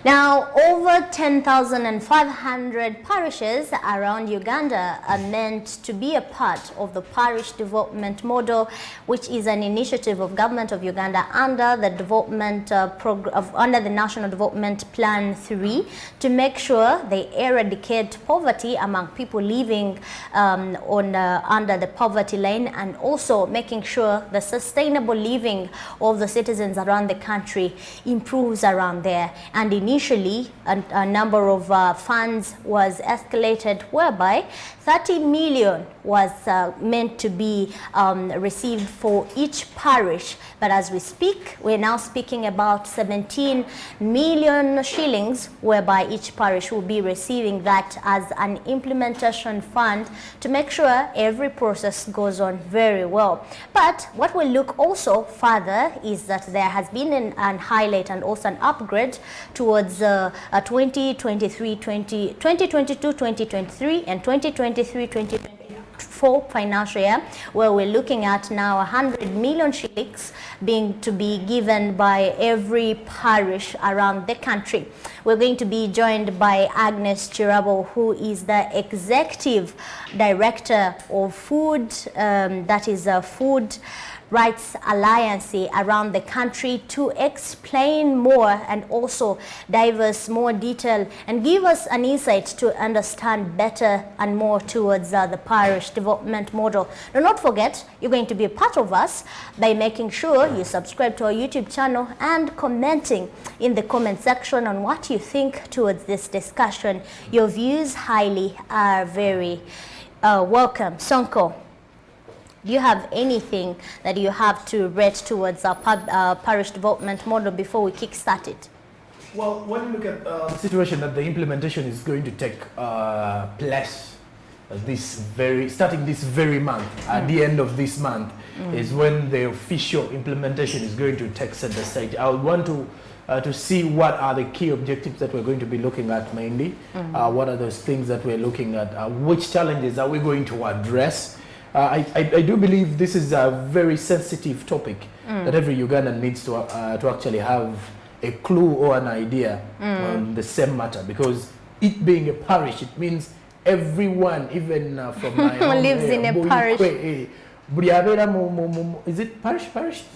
Now, over 10,500 parishes around Uganda are meant to be a part of the parish development model, which is an initiative of government of Uganda under the development under the National Development Plan 3 to make sure they eradicate poverty among people living under the poverty line, and also making sure the sustainable living of the citizens around the country improves around there. And initially, a number of funds was escalated, whereby 30 million was meant to be received for each parish. But as we speak, we're now speaking about 17 million shillings, whereby each parish will be receiving that as an implementation fund to make sure every process goes on very well. But what we'll look also further is that there has been an highlight and also an upgrade towards 2022-2023 and 2023-2024 financial year, where we're looking at now 100 million shillings being to be given by every parish around the country. We're going to be joined by Agnes Chirabo, who is the Executive Director of Food, that is Food Rights Alliance around the country, to explain more and also dive us more detail and give us an insight to understand better and more towards the parish development model. Do not forget, you're going to be a part of us by making sure you subscribe to our YouTube channel and commenting in the comment section on what you think towards this discussion. Your views highly are very welcome. Sonko, do you have anything that you have to rate towards our parish development model before we kickstart it? Well, when you look at the situation that the implementation is going to take place starting this very month, at the end of this month, is when the official implementation is going to take center stage. I would want to see what are the key objectives that we're going to be looking at mainly. What are those things that we're looking at? Which challenges are we going to address? I do believe this is a very sensitive topic that every Ugandan needs to actually have a clue or an idea on the same matter, because it being a parish, it means everyone, even from my home, lives in a parish. Is it parish?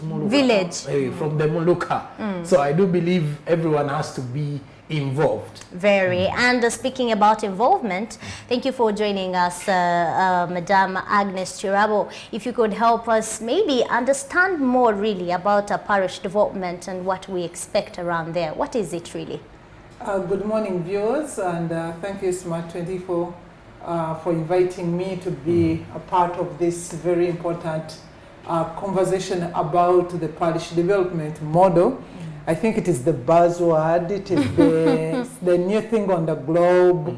Village. From the Muluka. So I do believe everyone has to be involved. Very. And speaking about involvement, thank you for joining us, Madam Agnes Chirabo. If you could help us maybe understand more really about parish development and what we expect around there. What is it really? Good morning, viewers, and thank you, Smart24, for inviting me to be a part of this very important conversation about the parish development model. I think it is the buzzword, it is the new thing on the globe.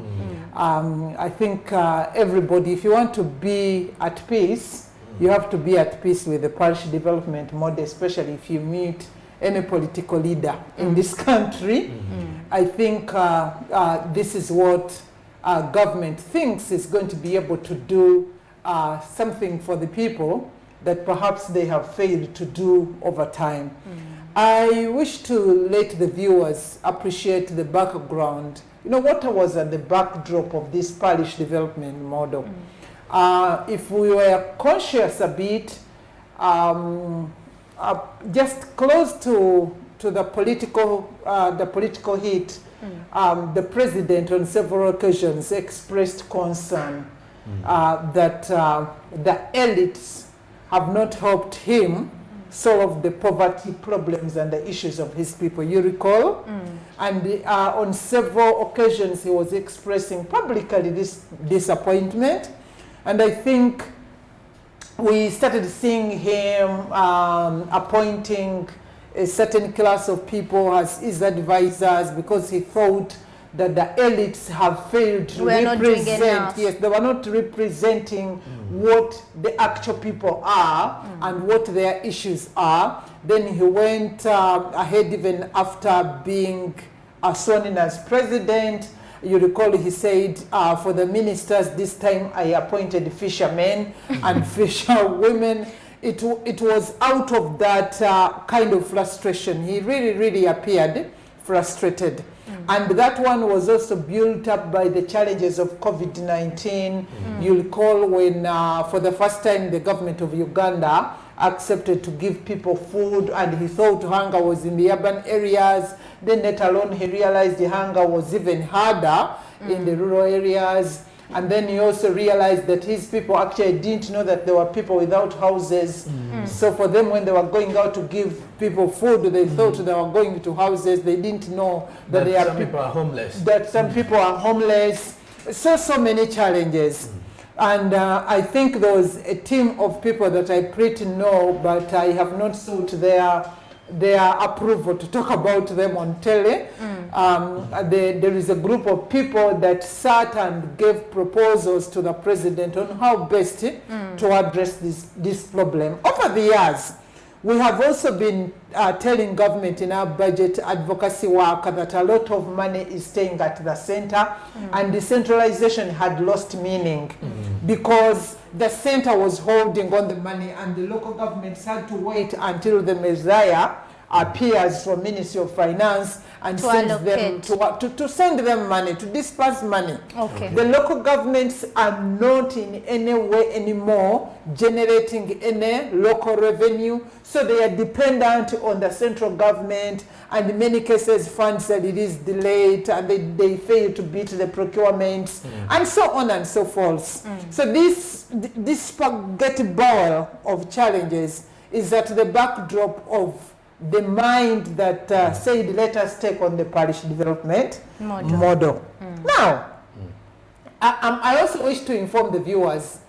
I think everybody, if you want to be at peace, you have to be at peace with the parish development model, especially if you meet any political leader in this country. I think this is what government thinks is going to be able to do something for the people that perhaps they have failed to do over time. I wish to let the viewers appreciate the background. You know, what was at the backdrop of this parish development model? If we were conscious a bit, just close to the political heat, the president on several occasions expressed concern that the elites have not helped him solve the poverty problems and the issues of his people. You recall? And on several occasions he was expressing publicly this disappointment. And I think we started seeing him appointing a certain class of people as his advisors, because he thought that the elites have failed to represent. Yes, they were not representing what the actual people are and what their issues are. Then he went ahead even after being sworn in as president. You recall he said, for the ministers, this time I appointed fishermen and fisherwomen. It was out of that kind of frustration. He really appeared frustrated. And that one was also built up by the challenges of COVID-19. You'll recall when, for the first time, the government of Uganda accepted to give people food, and he thought hunger was in the urban areas. Then later on, he realized the hunger was even harder in the rural areas. And then he also realized that his people actually didn't know that there were people without houses. So for them, when they were going out to give people food, they thought they were going to houses. They didn't know that some people are homeless. That some people are homeless. So many challenges. And I think there was a team of people that I pretty know, but I have not sought their approval to talk about them on tele. There is a group of people that sat and gave proposals to the president on how best to address this problem. Over the years, we have also been telling government in our budget advocacy work that a lot of money is staying at the center, and decentralization had lost meaning because the center was holding on the money, and the local governments had to wait until the Messiah appears from Ministry of Finance and sends them to send them money, to disperse money. Okay. The local governments are not in any way anymore generating any local revenue, so they are dependent on the central government, and in many cases funds are released delayed, and they fail to beat the procurements, and so on and so forth. So this spaghetti bowl of challenges is at the backdrop of the mind that said, let us take on the parish development model. Now, I also wish to inform the viewers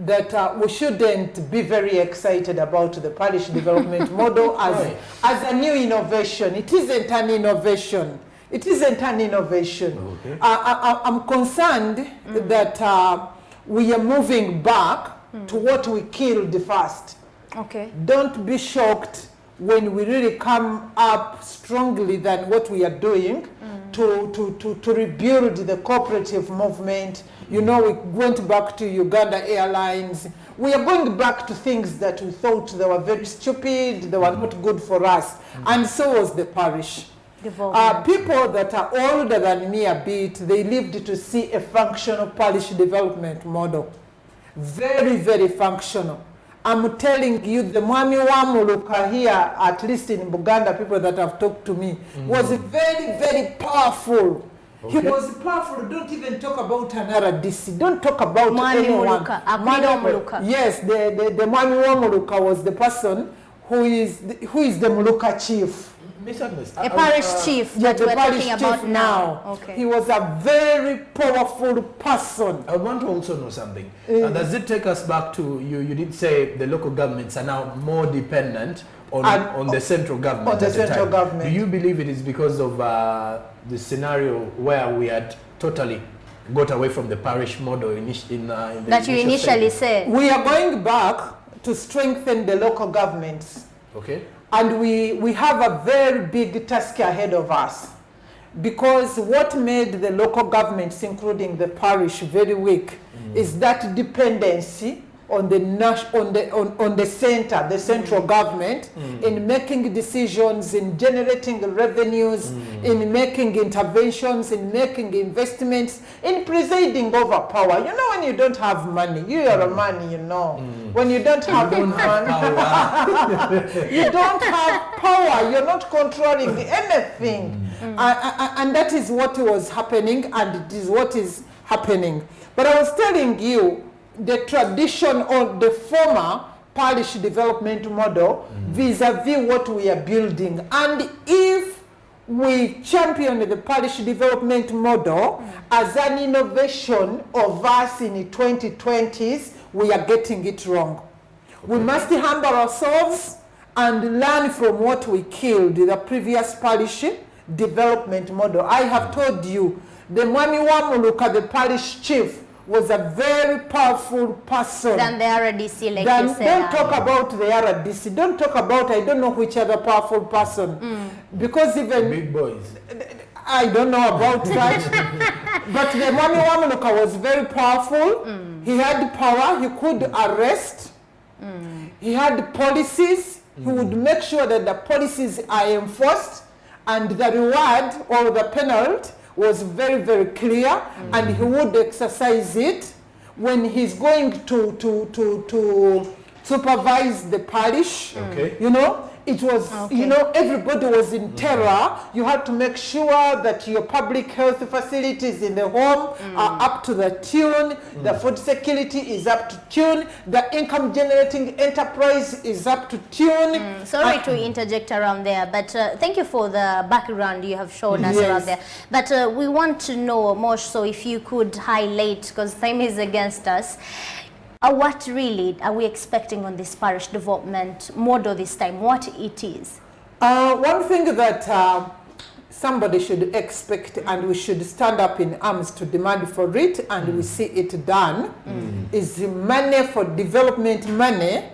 that we shouldn't be very excited about the parish development model as a new innovation. It isn't an innovation. It isn't an innovation. Okay. I'm concerned that we are moving back to what we killed first. Okay. Don't be shocked when we really come up strongly than what we are doing to rebuild the cooperative movement. You know, we went back to Uganda Airlines. We are going back to things that we thought they were very stupid, they were not good for us. And so was the parish. People that are older than me a bit, they lived to see a functional parish development model. Very, very functional. I'm telling you, the Mwami Wamuluka here, at least in Buganda, people that have talked to me, was very, very powerful. Okay. He was powerful. Don't even talk about an RDC. Don't talk about anyone. Yes, the Mwami Wamuluka was the person who is the Muluka chief. A parish chief that we're talking about now. Okay. He was a very powerful person. I want to also know something. Does it take us back to, you did say the local governments are now more dependent on the central government. On the central government. Do you believe it is because of the scenario where we had totally got away from the parish model that you initially said? We are going back to strengthen the local governments. Okay. And we have a very big task ahead of us, because what made the local governments, including the parish, very weak is that dependency on the center, the central government, in making decisions, in generating revenues, in making interventions, in making investments, in presiding over power. You know, when you don't have money, you are a man, you know. When you don't have money, you don't have power. You're not controlling anything. And that is what was happening, and it is what is happening. But I was telling you, the tradition of the former parish development model vis-a-vis what we are building. And if we champion the parish development model as an innovation of us in the 2020s, we are getting it wrong. Okay. We must humble ourselves and learn from what we killed, the previous parish development model. I have told you, the Mwami Wamuluka, the parish chief, was a very powerful person. Than the RDC, like you said. Don't talk about the RDC. Don't talk about, I don't know which other powerful person. Because even... Big boys. I don't know about that. But the Mwami Wamuluka was very powerful. He had power. He could arrest. He had policies. He would make sure that the policies are enforced. and the reward or the penalty was very, very clear, and he would exercise it when he's going to supervise the parish. Okay. You know, it was, you know, everybody was in terror. You had to make sure that your public health facilities in the home are up to the tune. The food security is up to tune. The income generating enterprise is up to tune. Sorry to interject around there, but thank you for the background you have shown us around there. But we want to know more, so if you could highlight, because time is against us, what really are we expecting on this parish development model this time? What it is? One thing that somebody should expect, and we should stand up in arms to demand for it, and we see it done, is money for development, money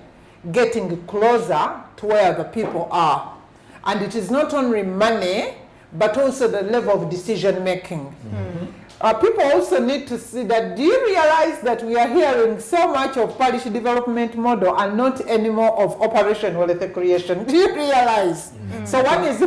getting closer to where the people are. And it is not only money, but also the level of decision making. People also need to see that, do you realize that we are hearing so much of parish development model and not anymore of operation wealth creation? Do you realize? So one is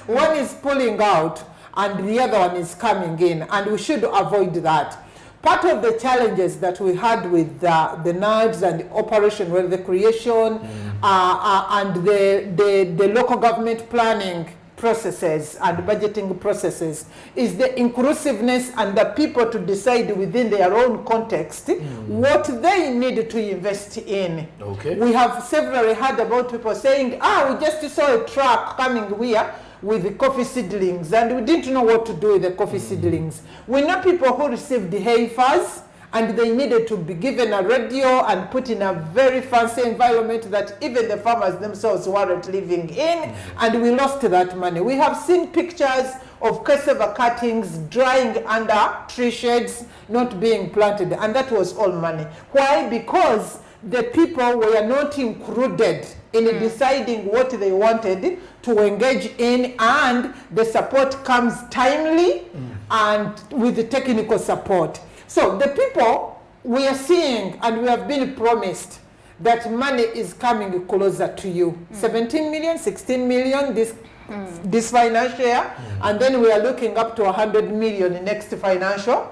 one is pulling out and the other one is coming in, and we should avoid that. Part of the challenges that we had with the NADS and the operation wealth creation and the local government planning processes and budgeting processes is the inclusiveness and the people to decide within their own context what they need to invest in. Okay. We have severally heard about people saying, we just saw a truck coming here with the coffee seedlings and we didn't know what to do with the coffee seedlings. We know people who received the heifers and they needed to be given a radio and put in a very fancy environment that even the farmers themselves weren't living in, and we lost that money. We have seen pictures of cassava cuttings drying under tree shades, not being planted, and that was all money. Why? Because the people were not included in deciding what they wanted to engage in, and the support comes timely and with the technical support. So the people, we are seeing and we have been promised that money is coming closer to you. 17 million, 16 million this financial year, and then we are looking up to 100 million next financial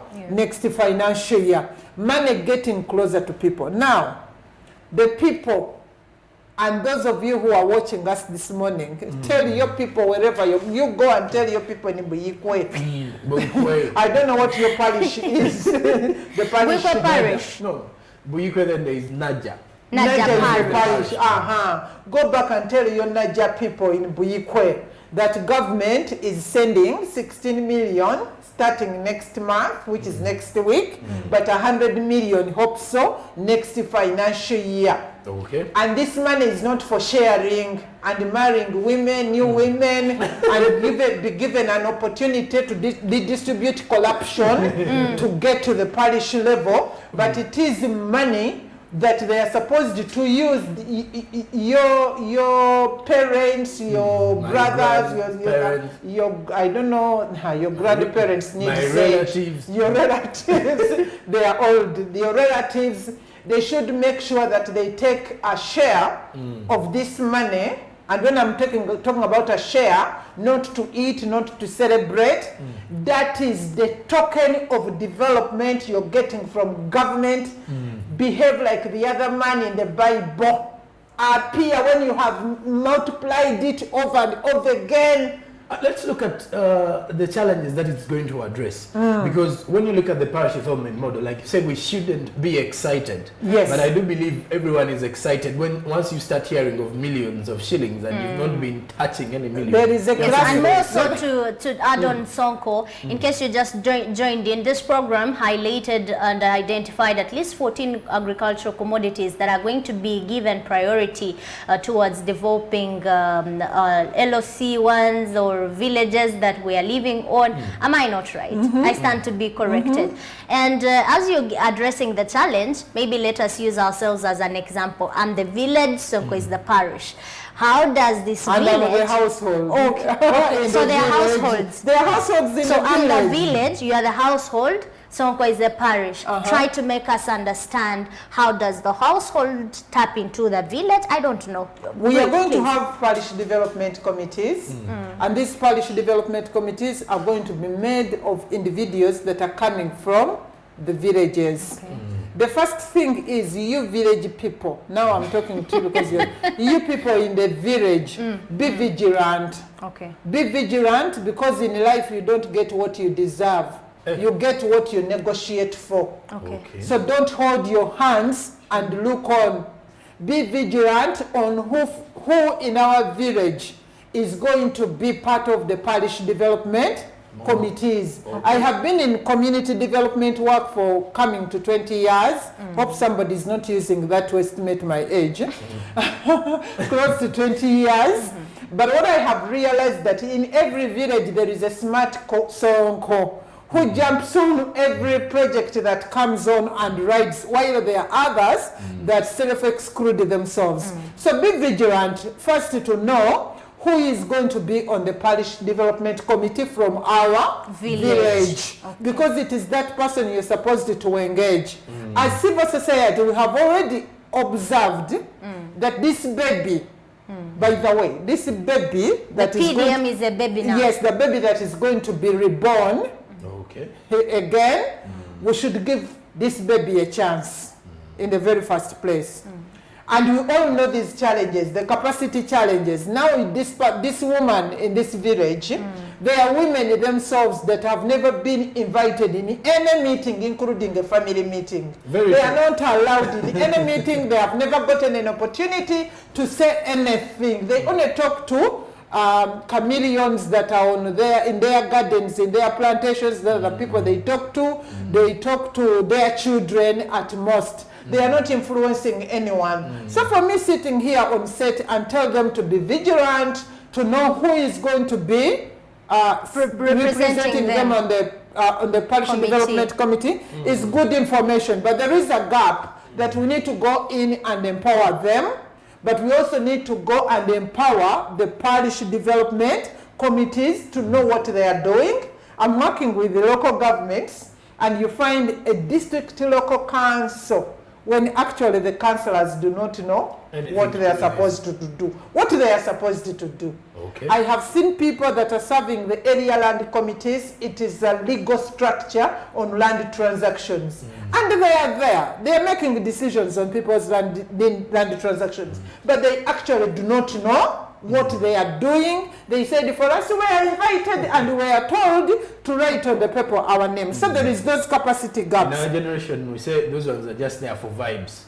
year. Money getting closer to people. Now, the people, and those of you who are watching us this morning, tell your people wherever you go, and tell your people in Buyikwe. I don't know what your parish is. The parish. Parish. No, Buyikwe, then there is Naja. Naja is the parish. Go back and tell your Naja people in Buyikwe that government is sending 16 million starting next month, which is next week, but 100 million, hope so, next financial year. Okay. And this money is not for sharing and marrying women, new women, and be given an opportunity to distribute corruption to get to the parish level, but it is money that they are supposed to use your parents, your brothers, your I don't know, your grandparents need to say, relatives. Your relatives, they are old, your relatives, they should make sure that they take a share of this money. And when I'm talking about a share, not to eat, not to celebrate, that is the token of development you're getting from government. Behave like the other man in the Bible. Appear when you have multiplied it over and over again. Let's look at the challenges that it's going to address. Because when you look at the parish development model, like you said, we shouldn't be excited. Yes. But I do believe everyone is excited once you start hearing of millions of shillings and you've not been touching any millions. There is a and also to add on, Sonko, in case you just joined in, this program highlighted and identified at least 14 agricultural commodities that are going to be given priority towards developing LOC ones or villages that we are living on. Am I not right? I stand to be corrected. And as you're addressing the challenge, maybe let us use ourselves as an example. I'm the village, Sonko is the parish. How does this village... I'm the household. Okay. So they are households. They are households in the village. So I'm the village, you are the household. Sonko is a parish. Try to make us understand how does the household tap into the village. I don't know. We are going to have parish development committees, and these parish development committees are going to be made of individuals that are coming from the villages. Okay. The first thing is you village people. Now I'm talking to you because you people in the village, be vigilant. Okay. Be vigilant, because in life you don't get what you deserve. You get what you negotiate for. Okay. So don't hold your hands and look on. Be vigilant on who in our village is going to be part of the parish development committees. I have been in community development work for coming to 20 years. Hope somebody is not using that to estimate my age. Close to 20 years. But what I have realized that in every village there is a smart sonko who jumps on every project that comes on and rides, while there are others that self-exclude themselves. So be vigilant, first to know who is going to be on the parish development committee from our village. Okay. Because it is that person you're supposed to engage. As civil society, we have already observed that this baby, by the way, this baby that the is PDM is a baby now. Yes, the baby that is going to be reborn. Okay. Again, we should give this baby a chance in the very first place. And we all know these challenges, the capacity challenges. Now this woman in this village, there are women themselves that have never been invited in any meeting, including a family meeting. They are not allowed in any meeting. They have never gotten an opportunity to say anything. They only talk to chameleons that are in their gardens, in their plantations. Those are the people they talk to. They talk to their children at most. They are not influencing anyone. So for me, sitting here on set and tell them to be vigilant, to know who is going to be representing them on the parish development committee is good information. But there is a gap that we need to go in and empower them. But we also need to go and empower the parish development committees to know what they are doing. I'm working with the local governments, and you find a district local council when actually the councillors do not know what they are supposed to do. Okay. I have seen people that are serving the area land committees. It is a legal structure on land transactions. And they are there. They are making decisions on people's land transactions. But they actually do not know what they are doing. They said, for us, we are invited and we are told to write on the paper our name. So there is those capacity gaps. In our generation, we say those ones are just there for vibes.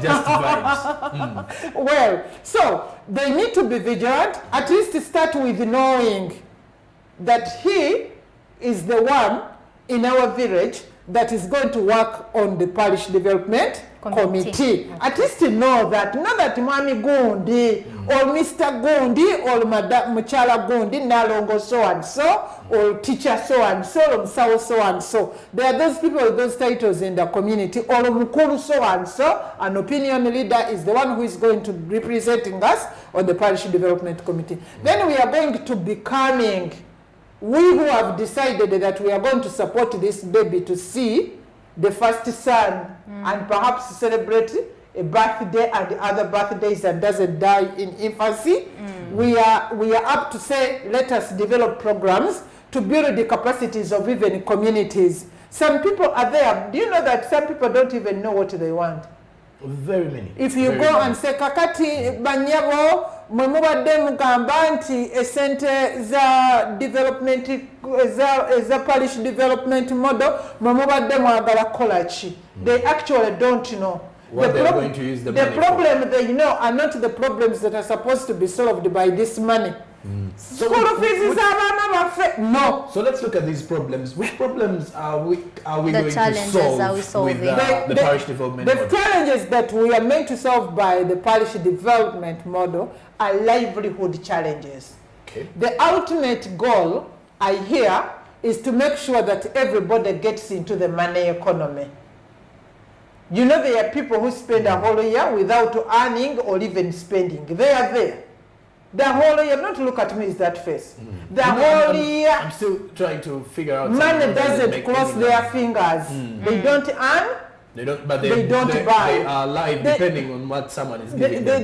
Just vibes. Well, so they need to be vigilant. At least start with knowing that he is the one in our village that is going to work on the parish development committee. At least know that, not that Mami Gundi or Mr. Gundi or Madam Muchala Gundi, Nalongo so and so, or teacher so and so, or Msawo so and so. There are those people with those titles in the community, or Mukuru so and so. An opinion leader is the one who is going to be representing us on the parish development committee. Then we are going to be coming. We who have decided that we are going to support this baby to see the first son and perhaps celebrate a birthday and other birthdays and doesn't die in infancy, we are up to say, let us develop programs to build the capacities of even communities. Some people are there. Do you know that some people don't even know what they want? Very many. If you go and say, kakati banyabo, mwemubadde mugamba nti esente za development za parish development model mwemubadde mwagala kola ki. They actually don't know. What they are going to use the money problem they know are not the problems that are supposed to be solved by this money. School fees is no. So let's look at these problems. Which problems are we going to solve with the parish development model? The challenges that we are meant to solve by the parish development model are livelihood challenges. Okay. The ultimate goal, I hear, is to make sure that everybody gets into the money economy. You know, there are people who spend a whole year without earning or even spending. They are there. The whole year, not look at me with that face. The whole year, I'm still trying to figure out. money doesn't cross their fingers. They don't earn. They don't, but they don't buy. They are live depending on what someone is giving them.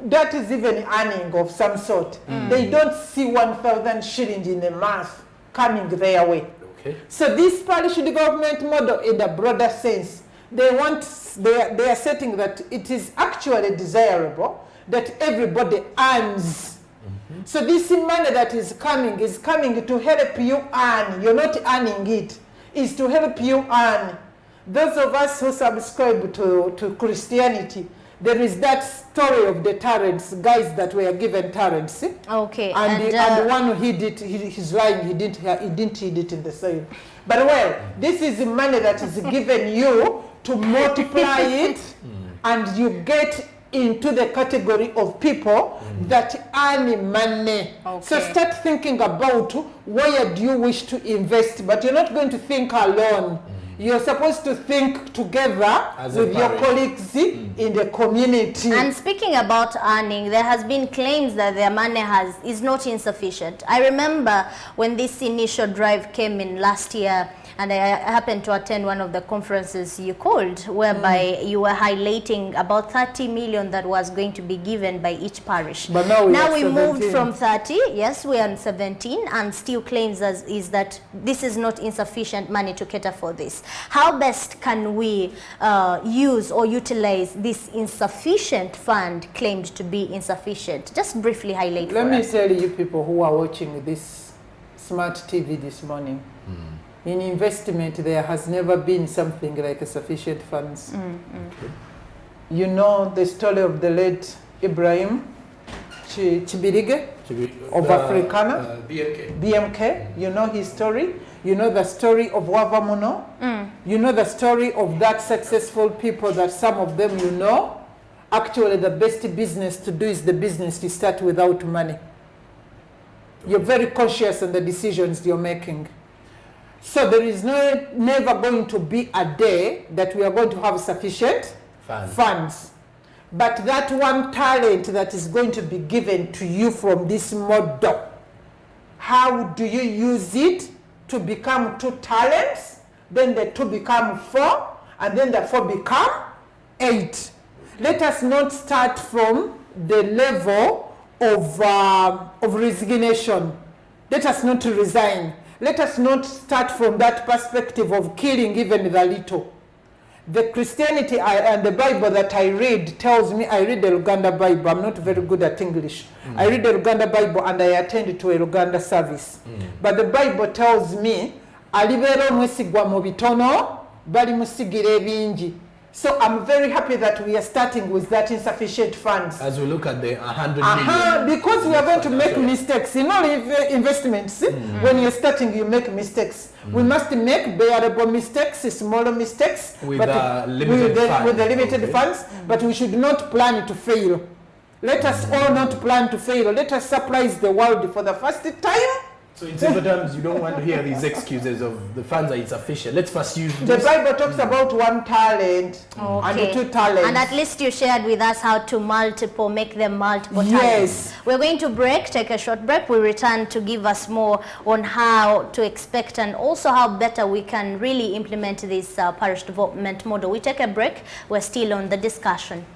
That is even earning of some sort. They don't see 1,000 shillings in a month coming their way. Okay. So this parish development model, in a broader sense, they are setting that it is actually desirable that everybody earns. So this money that is coming to help you earn. You're not earning it. It's to help you earn. Those of us who subscribe to Christianity, there is that story of the talents, guys that were given talents. Okay. And the one who hid it, he's lying, he didn't hid it in the soil. But well, this is the money that is given you to multiply it, and you get into the category of people that earn money. Okay. So start thinking about where do you wish to invest, but you're not going to think alone. You're supposed to think together with your colleagues in the community. And speaking about earning, there has been claims that their money is not insufficient. I remember when this initial drive came in last year, and I happened to attend one of the conferences you called, whereby you were highlighting about 30 million that was going to be given by each parish. But now we moved from 30, yes, we are on 17, and still claims is that this is not insufficient money to cater for this. How best can we use or utilize this insufficient fund claimed to be insufficient? Just briefly highlight for us. Let me tell you people who are watching this smart TV this morning. In investment, there has never been something like sufficient funds. Okay. You know the story of the late Ibrahim Chibirige of Africana? BMK. You know his story? You know the story of Wavamuno? You know the story of that successful people that some of them you know? Actually, the best business to do is the business to start without money. You're very conscious on the decisions you're making. So there is never going to be a day that we are going to have sufficient funds. But that one talent that is going to be given to you from this model, how do you use it to become 2 talents? Then the 2 become 4, and then the 4 become 8. Let us not start from the level of resignation. Let us not resign. Let us not start from that perspective of killing even the little. The Christianity and the Bible that I read tells me, I read the Uganda Bible. I'm not very good at English. I read the Uganda Bible and I attend to a Uganda service. But the Bible tells me, alibero mwesigwa mu bitono, bali musigira ebingi. So I'm very happy that we are starting with that insufficient funds. As we look at the 100 million. Because we are going to make mistakes. In all investments, when you're starting, you make mistakes. We must make bearable mistakes, smaller mistakes. With the limited funds, but we should not plan to fail. Let us all not plan to fail. Let us surprise the world for the first time. So in simple terms, you don't want to hear these excuses of the funds are insufficient. Let's first use the Bible talks about 1 talent and 2 talents. And at least you shared with us how to make them multiple talents. We're going to take a short break. We return to give us more on how to expect and also how better we can really implement this parish development model. We take a break. We're still on the discussion.